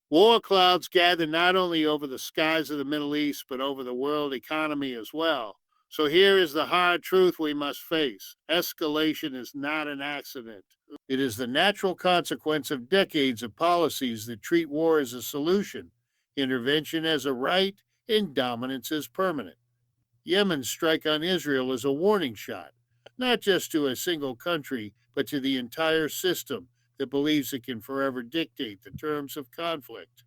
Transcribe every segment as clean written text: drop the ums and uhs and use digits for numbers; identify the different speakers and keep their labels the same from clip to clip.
Speaker 1: War clouds gather not only over the skies of the Middle East, but over the world economy as well. So here is the hard truth we must face. Escalation is not an accident. It is the natural consequence of decades of policies that treat war as a solution, intervention as a right, and dominance as permanent. Yemen's strike on Israel is a warning shot, not just to a single country, but to the entire system that believes it can forever dictate the terms of conflict.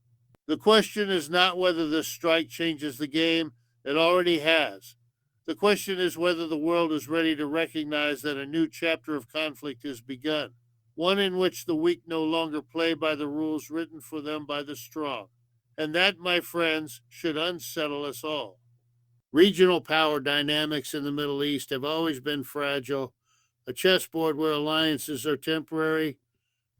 Speaker 1: The question is not whether this strike changes the game, it already has. The question is whether the world is ready to recognize that a new chapter of conflict has begun, one in which the weak no longer play by the rules written for them by the strong. And that, my friends, should unsettle us all. Regional power dynamics in the Middle East have always been fragile, a chessboard where alliances are temporary,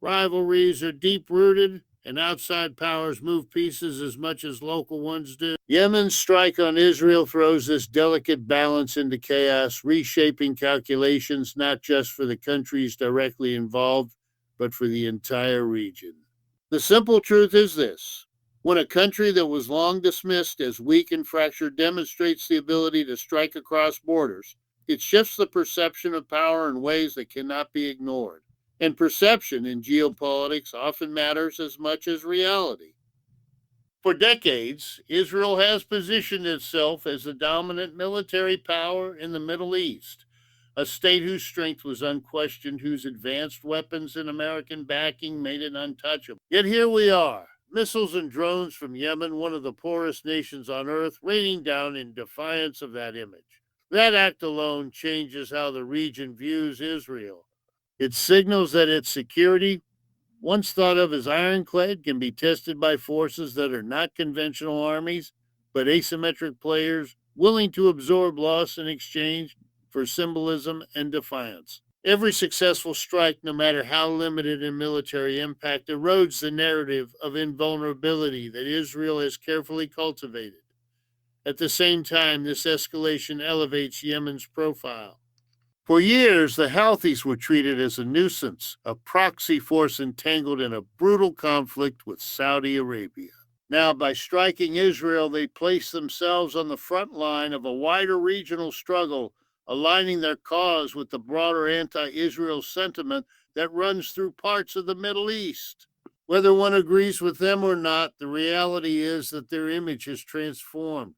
Speaker 1: rivalries are deep rooted, and outside powers move pieces as much as local ones do. Yemen's strike on Israel throws this delicate balance into chaos, reshaping calculations not just for the countries directly involved, but for the entire region. The simple truth is this: when a country that was long dismissed as weak and fractured demonstrates the ability to strike across borders, it shifts the perception of power in ways that cannot be ignored. And perception in geopolitics often matters as much as reality. For decades, Israel has positioned itself as the dominant military power in the Middle East, a state whose strength was unquestioned, whose advanced weapons and American backing made it untouchable. Yet here we are, missiles and drones from Yemen, one of the poorest nations on earth, raining down in defiance of that image. That act alone changes how the region views Israel. It signals that its security, once thought of as ironclad, can be tested by forces that are not conventional armies, but asymmetric players willing to absorb loss in exchange for symbolism and defiance. Every successful strike, no matter how limited in military impact, erodes the narrative of invulnerability that Israel has carefully cultivated. At the same time, this escalation elevates Yemen's profile. For years, the Houthis were treated as a nuisance, a proxy force entangled in a brutal conflict with Saudi Arabia. Now, by striking Israel, they place themselves on the front line of a wider regional struggle, aligning their cause with the broader anti-Israel sentiment that runs through parts of the Middle East. Whether one agrees with them or not, the reality is that their image has transformed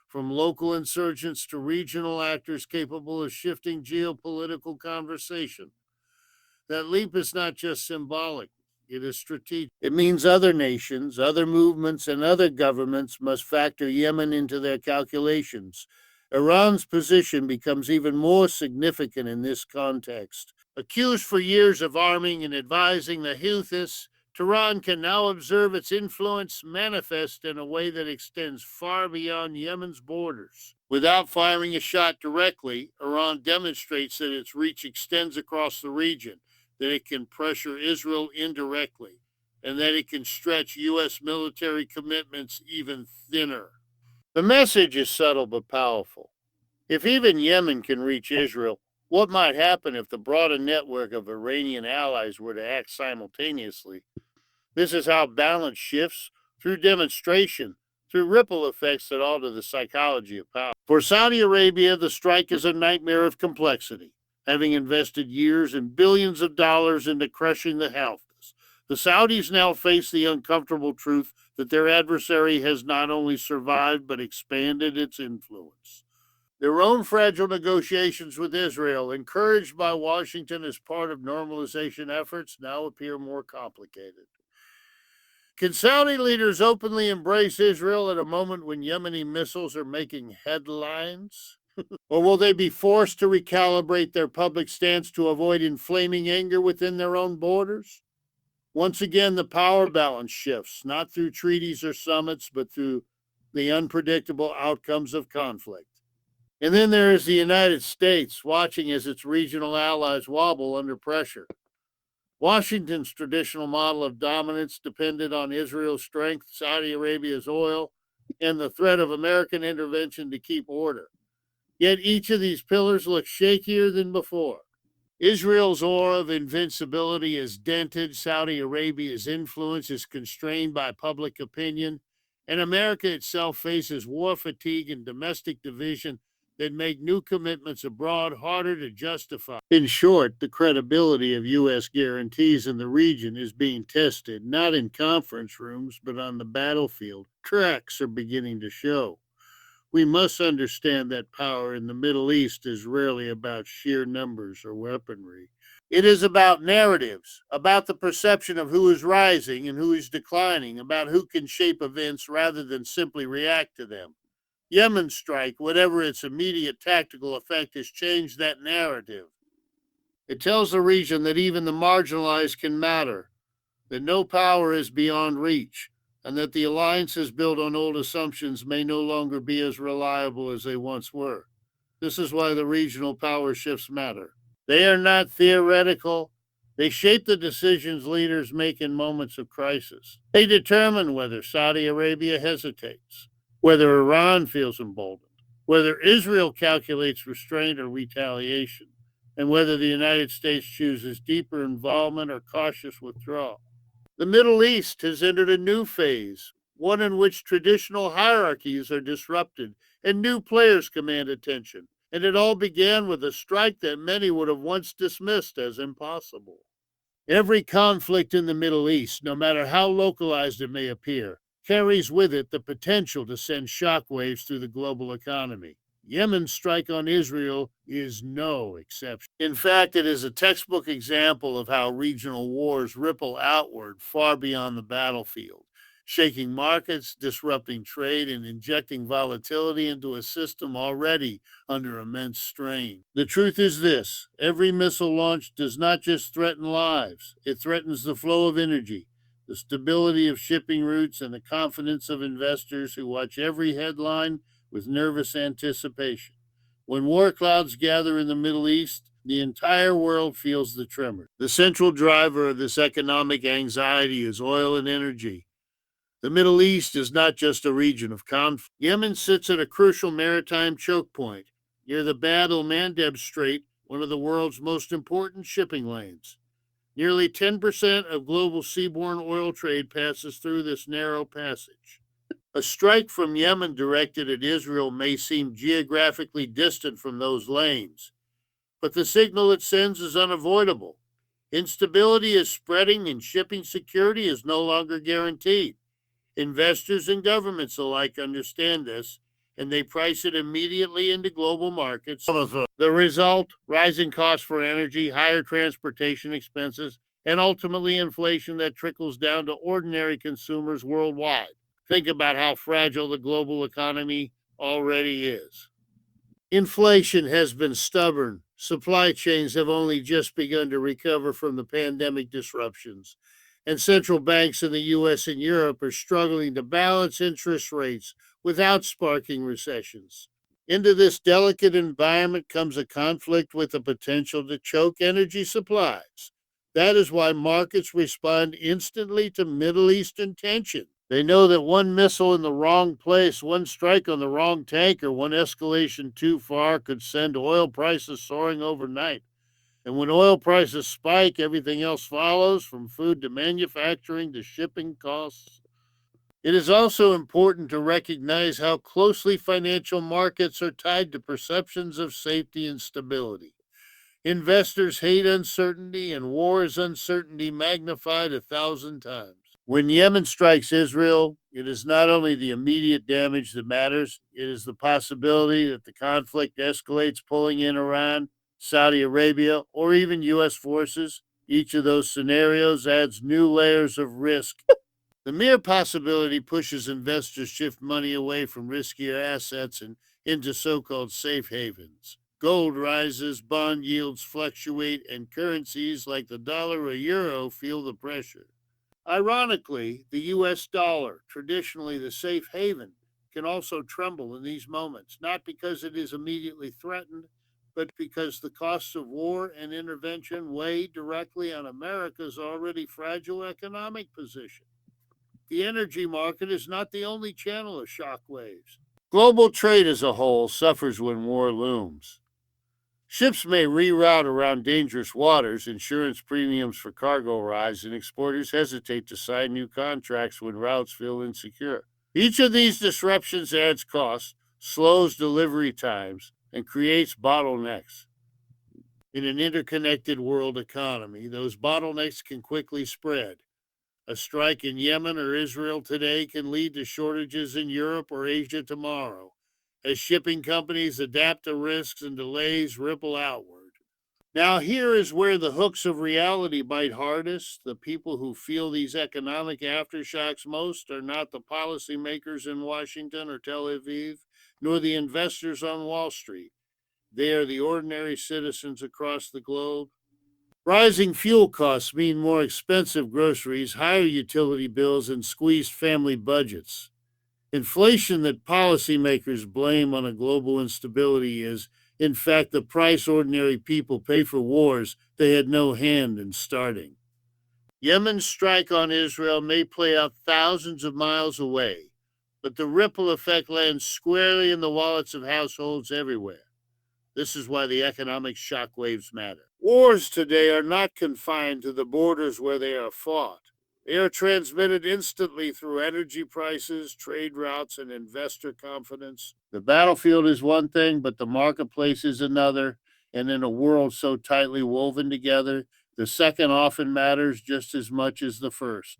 Speaker 1: from local insurgents to regional actors capable of shifting geopolitical conversation. That leap is not just symbolic, it is strategic. It means other nations, other movements, and other governments must factor Yemen into their calculations. Iran's position becomes even more significant in this context. Accused for years of arming and advising the Houthis, Tehran can now observe its influence manifest in a way that extends far beyond Yemen's borders. Without firing a shot directly, Iran demonstrates that its reach extends across the region, that it can pressure Israel indirectly, and that it can stretch U.S. military commitments even thinner. The message is subtle but powerful. If even Yemen can reach Israel, what might happen if the broader network of Iranian allies were to act simultaneously? This is how balance shifts through demonstration, through ripple effects that alter the psychology of power. For Saudi Arabia, the strike is a nightmare of complexity. Having invested years and billions of dollars into crushing the Houthis, the Saudis now face the uncomfortable truth that their adversary has not only survived but expanded its influence. Their own fragile negotiations with Israel, encouraged by Washington as part of normalization efforts, now appear more complicated. Can Saudi leaders openly embrace Israel at a moment when Yemeni missiles are making headlines? Or will they be forced to recalibrate their public stance to avoid inflaming anger within their own borders? Once again, the power balance shifts, not through treaties or summits, but through the unpredictable outcomes of conflict. And then there is the United States, watching as its regional allies wobble under pressure. Washington's traditional model of dominance depended on Israel's strength, Saudi Arabia's oil, and the threat of American intervention to keep order. Yet each of these pillars looks shakier than before. Israel's aura of invincibility is dented, Saudi Arabia's influence is constrained by public opinion, and America itself faces war fatigue and domestic division that make new commitments abroad harder to justify. In short, the credibility of U.S. guarantees in the region is being tested not in conference rooms, but on the battlefield. Cracks are beginning to show. We must understand that power in the Middle East is rarely about sheer numbers or weaponry. It is about narratives, about the perception of who is rising and who is declining, about who can shape events rather than simply react to them. Yemen's strike, whatever its immediate tactical effect, has changed that narrative. It tells the region that even the marginalized can matter, that no power is beyond reach, and that the alliances built on old assumptions may no longer be as reliable as they once were. This is why the regional power shifts matter. They are not theoretical. They shape the decisions leaders make in moments of crisis. They determine whether Saudi Arabia hesitates, whether Iran feels emboldened, whether Israel calculates restraint or retaliation, and whether the United States chooses deeper involvement or cautious withdrawal. The Middle East has entered a new phase, one in which traditional hierarchies are disrupted and new players command attention. And it all began with a strike that many would have once dismissed as impossible. Every conflict in the Middle East, no matter how localized it may appear, carries with it the potential to send shockwaves through the global economy. Yemen's strike on Israel is no exception. In fact, it is a textbook example of how regional wars ripple outward far beyond the battlefield, shaking markets, disrupting trade, and injecting volatility into a system already under immense strain. The truth is this: every missile launch does not just threaten lives, it threatens the flow of energy, the stability of shipping routes, and the confidence of investors who watch every headline with nervous anticipation. When war clouds gather in the Middle East, the entire world feels the tremor. The central driver of this economic anxiety is oil and energy. The Middle East is not just a region of conflict. Yemen sits at a crucial maritime choke point near the Bab el-Mandeb Strait, one of the world's most important shipping lanes. Nearly 10% of global seaborne oil trade passes through this narrow passage. A strike from Yemen directed at Israel may seem geographically distant from those lanes, but the signal it sends is unavoidable. Instability is spreading and shipping security is no longer guaranteed. Investors and governments alike understand this, and they price it immediately into global markets. The result: rising costs for energy, higher transportation expenses, and ultimately inflation that trickles down to ordinary consumers worldwide. Think about how fragile the global economy already is. Inflation has been stubborn. Supply chains have only just begun to recover from the pandemic disruptions. And central banks in the US and Europe are struggling to balance interest rates without sparking recessions. Into this delicate environment comes a conflict with the potential to choke energy supplies. That is why markets respond instantly to Middle Eastern tension. They know that one missile in the wrong place, one strike on the wrong tanker, one escalation too far could send oil prices soaring overnight. And when oil prices spike, everything else follows, from food to manufacturing to shipping costs. It is also important to recognize how closely financial markets are tied to perceptions of safety and stability. Investors hate uncertainty, and war is uncertainty magnified 1,000 times. When Yemen strikes Israel, it is not only the immediate damage that matters, it is the possibility that the conflict escalates, pulling in Iran, Saudi Arabia, or even U.S. forces. Each of those scenarios adds new layers of risk. The mere possibility pushes investors to shift money away from riskier assets and into so-called safe havens. Gold rises, bond yields fluctuate, and currencies like the dollar or euro feel the pressure. Ironically, the US dollar, traditionally the safe haven, can also tremble in these moments, not because it is immediately threatened, but because the costs of war and intervention weigh directly on America's already fragile economic position. The energy market is not the only channel of shock waves. Global trade as a whole suffers when war looms. Ships may reroute around dangerous waters, insurance premiums for cargo rise, and exporters hesitate to sign new contracts when routes feel insecure. Each of these disruptions adds costs, slows delivery times, and creates bottlenecks. In an interconnected world economy, those bottlenecks can quickly spread. A strike in Yemen or Israel today can lead to shortages in Europe or Asia tomorrow, as shipping companies adapt to risks and delays ripple outward. Now, here is where the hooks of reality bite hardest. The people who feel these economic aftershocks most are not the policymakers in Washington or Tel Aviv, nor the investors on Wall Street. They are the ordinary citizens across the globe. Rising fuel costs mean more expensive groceries, higher utility bills, and squeezed family budgets. Inflation that policymakers blame on a global instability is, in fact, the price ordinary people pay for wars they had no hand in starting. Yemen's strike on Israel may play out thousands of miles away, but the ripple effect lands squarely in the wallets of households everywhere. This is why the economic shockwaves matter. Wars today are not confined to the borders where they are fought. They are transmitted instantly through energy prices, trade routes, and investor confidence. The battlefield is one thing, but the marketplace is another. And in a world so tightly woven together, the second often matters just as much as the first.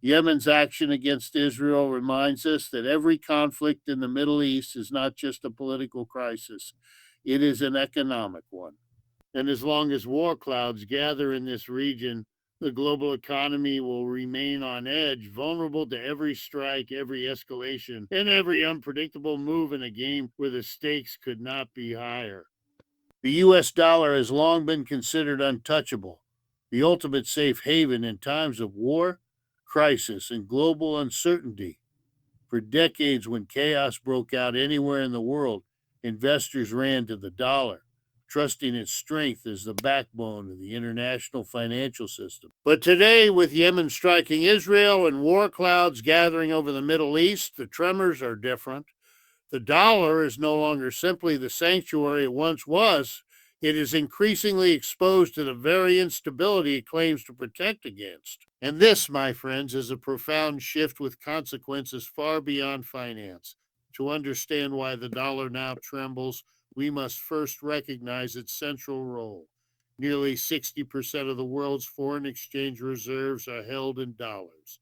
Speaker 1: Yemen's action against Israel reminds us that every conflict in the Middle East is not just a political crisis, it is an economic one. And as long as war clouds gather in this region, the global economy will remain on edge, vulnerable to every strike, every escalation, and every unpredictable move in a game where the stakes could not be higher. The US dollar has long been considered untouchable, the ultimate safe haven in times of war, crisis, and global uncertainty. For decades, when chaos broke out anywhere in the world, investors ran to the dollar, trusting its strength as the backbone of the international financial system. But today, with Yemen striking Israel and war clouds gathering over the Middle East, the tremors are different. The dollar is no longer simply the sanctuary it once was. It is increasingly exposed to the very instability it claims to protect against. And this, my friends, is a profound shift with consequences far beyond finance. To understand why the dollar now trembles, we must first recognize its central role. Nearly 60% of the world's foreign exchange reserves are held in dollars.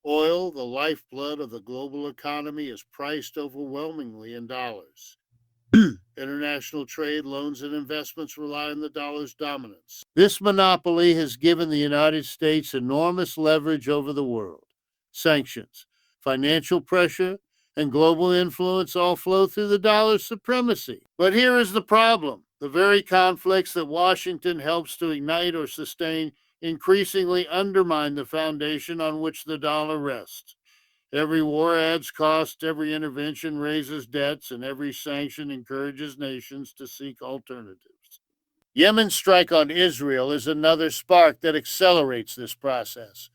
Speaker 1: Oil, the lifeblood of the global economy, is priced overwhelmingly in dollars. International trade, loans, and investments rely on the dollar's dominance. This monopoly has given the United States enormous leverage over the world. Sanctions, financial pressure, and global influence all flow through the dollar's supremacy. But here is the problem. The very conflicts that Washington helps to ignite or sustain increasingly undermine the foundation on which the dollar rests. Every war adds cost, every intervention raises debts, and every sanction encourages nations to seek alternatives. Yemen's strike on Israel is another spark that accelerates this process.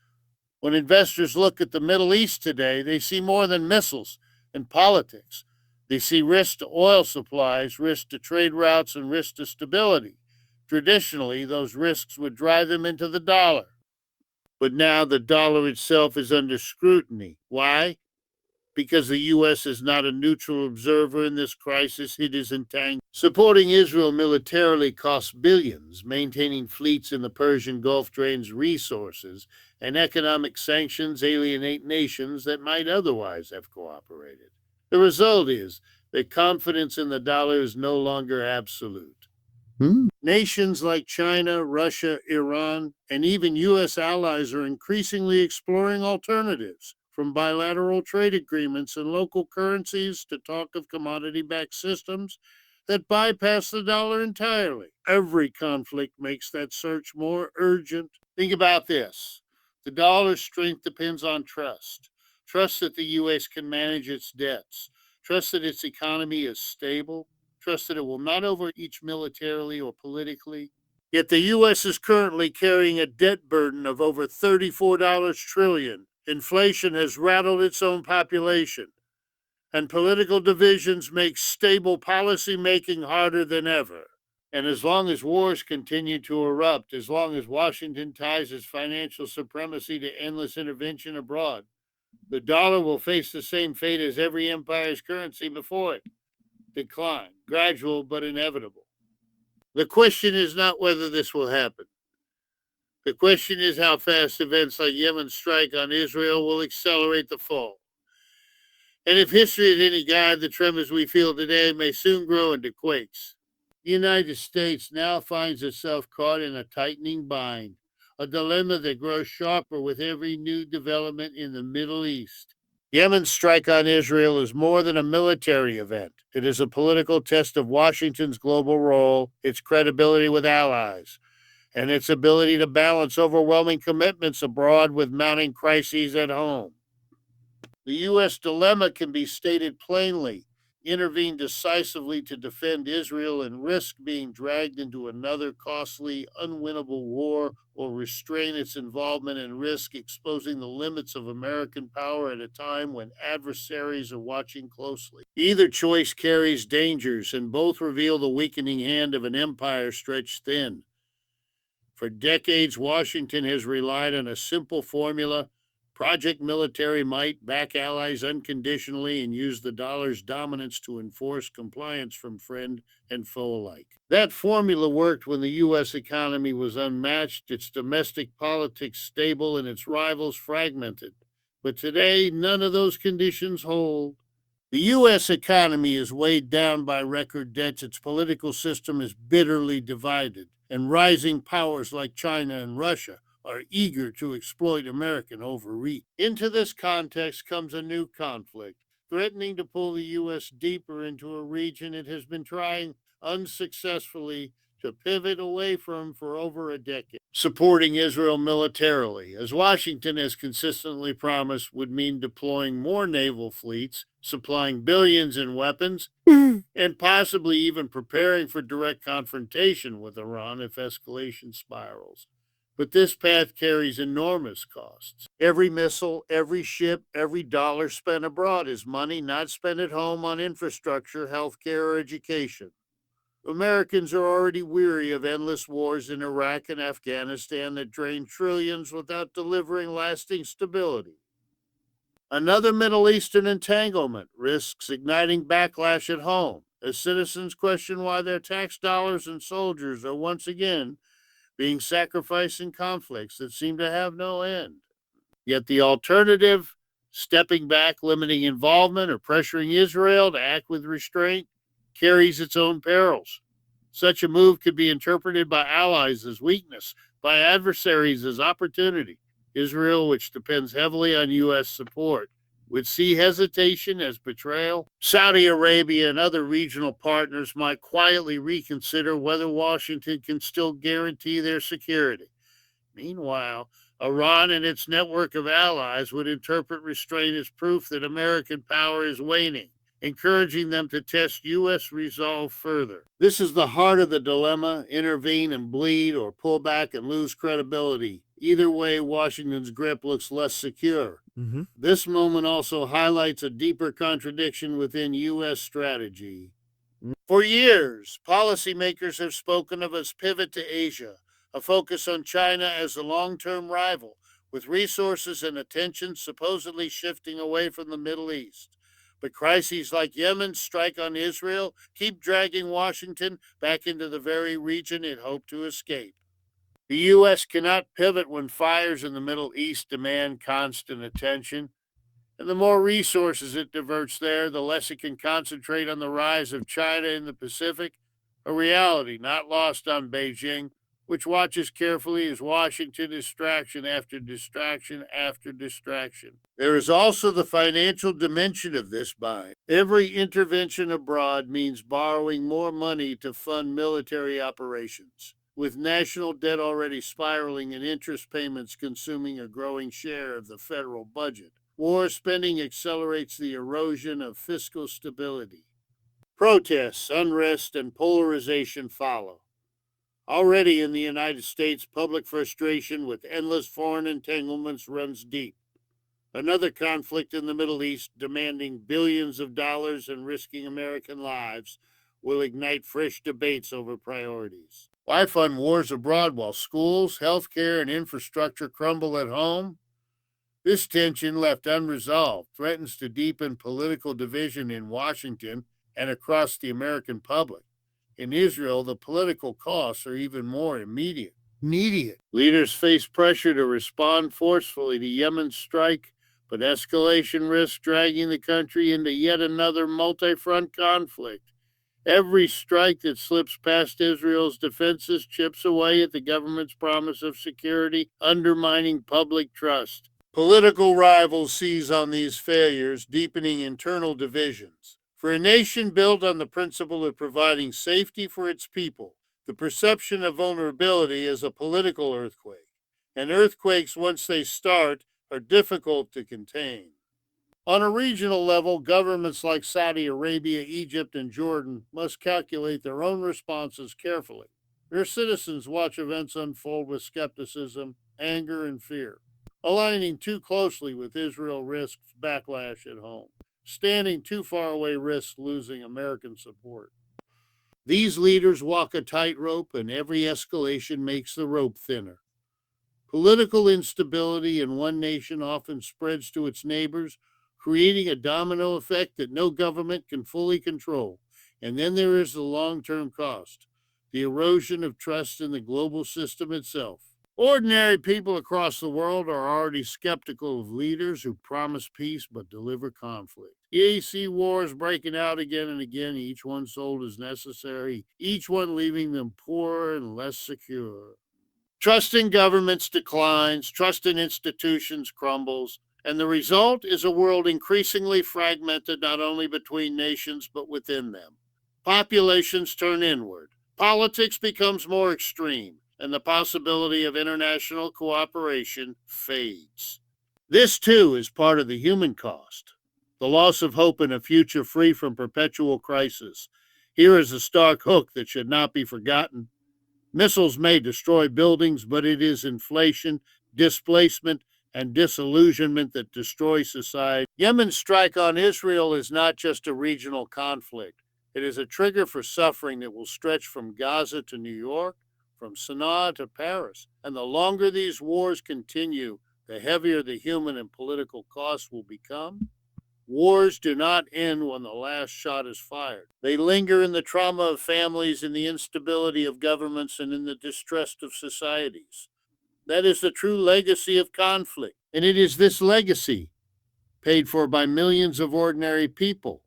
Speaker 1: When investors look at the Middle East today, they see more than missiles and politics. They see risk to oil supplies, risk to trade routes, and risk to stability. Traditionally, those risks would drive them into the dollar. But now the dollar itself is under scrutiny. Why? Because the U.S. is not a neutral observer in this crisis, it is entangled. Supporting Israel militarily costs billions. Maintaining fleets in the Persian Gulf drains resources, and economic sanctions alienate nations that might otherwise have cooperated. The result is that confidence in the dollar is no longer absolute. Nations like China, Russia, Iran, and even U.S. allies are increasingly exploring alternatives, from bilateral trade agreements and local currencies to talk of commodity backed systems that bypass the dollar entirely. Every conflict makes that search more urgent. Think about this: the dollar's strength depends on trust. Trust that the U.S. can manage its debts, trust that its economy is stable, trust that it will not overreach militarily or politically. Yet the U.S. is currently carrying a debt burden of over $34 trillion. Inflation has rattled its own population, and political divisions make stable policy making harder than ever. And as long as wars continue to erupt, as long as Washington ties its financial supremacy to endless intervention abroad, the dollar will face the same fate as every empire's currency before it: decline, gradual but inevitable. The question is not whether this will happen. The question is how fast events like Yemen's strike on Israel will accelerate the fall. And if history is any guide, the tremors we feel today may soon grow into quakes. The United States now finds itself caught in a tightening bind, a dilemma that grows sharper with every new development in the Middle East. Yemen's strike on Israel is more than a military event. It is a political test of Washington's global role, its credibility with allies, and its ability to balance overwhelming commitments abroad with mounting crises at home. The U.S. dilemma can be stated plainly: intervene decisively to defend Israel and risk being dragged into another costly, unwinnable war, or restrain its involvement and risk exposing the limits of American power at a time when adversaries are watching closely. Either choice carries dangers, and both reveal the weakening hand of an empire stretched thin. For decades, Washington has relied on a simple formula: project military might, back allies unconditionally, and use the dollar's dominance to enforce compliance from friend and foe alike. That formula worked when the U.S. economy was unmatched, its domestic politics stable, and its rivals fragmented. But today, none of those conditions hold. The U.S. economy is weighed down by record debts, its political system is bitterly divided, and rising powers like China and Russia are eager to exploit American overreach. Into this context comes a new conflict, threatening to pull the U.S. deeper into a region it has been trying unsuccessfully to pivot away from for over a decade. Supporting Israel militarily, as Washington has consistently promised, would mean deploying more naval fleets, supplying billions in weapons, and possibly even preparing for direct confrontation with Iran if escalation spirals. But this path carries enormous costs. Every missile, every ship, every dollar spent abroad is money not spent at home on infrastructure, healthcare, or education. Americans are already weary of endless wars in Iraq and Afghanistan that drain trillions without delivering lasting stability. Another Middle Eastern entanglement risks igniting backlash at home as citizens question why their tax dollars and soldiers are once again being sacrificed in conflicts that seem to have no end. Yet the alternative, stepping back, limiting involvement, or pressuring Israel to act with restraint, carries its own perils. Such a move could be interpreted by allies as weakness, by adversaries as opportunity. Israel, which depends heavily on U.S. support, would see hesitation as betrayal. Saudi Arabia and other regional partners might quietly reconsider whether Washington can still guarantee their security. Meanwhile, Iran and its network of allies would interpret restraint as proof that American power is waning, encouraging them to test U.S. resolve further. This is the heart of the dilemma: intervene and bleed, or pull back and lose credibility. Either way, Washington's grip looks less secure. This moment also highlights a deeper contradiction within U.S. strategy. For years, policymakers have spoken of a pivot to Asia, a focus on China as a long-term rival, with resources and attention supposedly shifting away from the Middle East. But crises like Yemen's strike on Israel keep dragging Washington back into the very region it hoped to escape. The U.S. cannot pivot when fires in the Middle East demand constant attention, and the more resources it diverts there, the less it can concentrate on the rise of China in the Pacific, a reality not lost on Beijing, which watches carefully as Washington distraction after distraction after distraction. There is also the financial dimension of this bind. Every intervention abroad means borrowing more money to fund military operations, with national debt already spiraling and interest payments consuming a growing share of the federal budget. War spending accelerates the erosion of fiscal stability. Protests, unrest, and polarization follow. Already in the United States, public frustration with endless foreign entanglements runs deep. Another conflict in the Middle East, demanding billions of dollars and risking American lives, will ignite fresh debates over priorities. Why fund wars abroad while schools, healthcare, and infrastructure crumble at home? This tension, left unresolved, threatens to deepen political division in Washington and across the American public. In Israel, the political costs are even more immediate. Leaders face pressure to respond forcefully to Yemen's strike, but escalation risks dragging the country into yet another multi front conflict. Every strike that slips past Israel's defenses chips away at the government's promise of security, undermining public trust. Political rivals seize on these failures, deepening internal divisions. For a nation built on the principle of providing safety for its people, the perception of vulnerability is a political earthquake, and earthquakes, once they start, are difficult to contain. On a regional level, governments like Saudi Arabia, Egypt, and Jordan must calculate their own responses carefully. Their citizens watch events unfold with skepticism, anger, and fear. Aligning too closely with Israel risks backlash at home. Standing too far away risks losing American support. These leaders walk a tightrope, and every escalation makes the rope thinner. Political instability in one nation often spreads to its neighbors, creating a domino effect that no government can fully control. And then there is the long-term cost, the erosion of trust in the global system itself. Ordinary people across the world are already skeptical of leaders who promise peace but deliver conflict. You see wars breaking out again and again, each one sold as necessary, each one leaving them poorer and less secure. Trust in governments declines, trust in institutions crumbles, and the result is a world increasingly fragmented not only between nations but within them. Populations turn inward, politics becomes more extreme, and the possibility of international cooperation fades. This, too, is part of the human cost, the loss of hope in a future free from perpetual crisis. Here is a stark hook that should not be forgotten. Missiles may destroy buildings, but it is inflation, displacement, and disillusionment that destroy society. Yemen's strike on Israel is not just a regional conflict. It is a trigger for suffering that will stretch from Gaza to New York, from Sana'a to Paris. And the longer these wars continue, the heavier the human and political costs will become. Wars do not end when the last shot is fired. They linger in the trauma of families, in the instability of governments, and in the distress of societies. That is the true legacy of conflict. And it is this legacy, paid for by millions of ordinary people,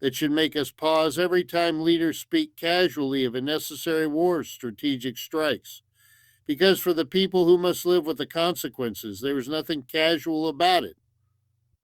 Speaker 1: that should make us pause every time leaders speak casually of a necessary war, strategic strikes. Because for the people who must live with the consequences, there is nothing casual about it.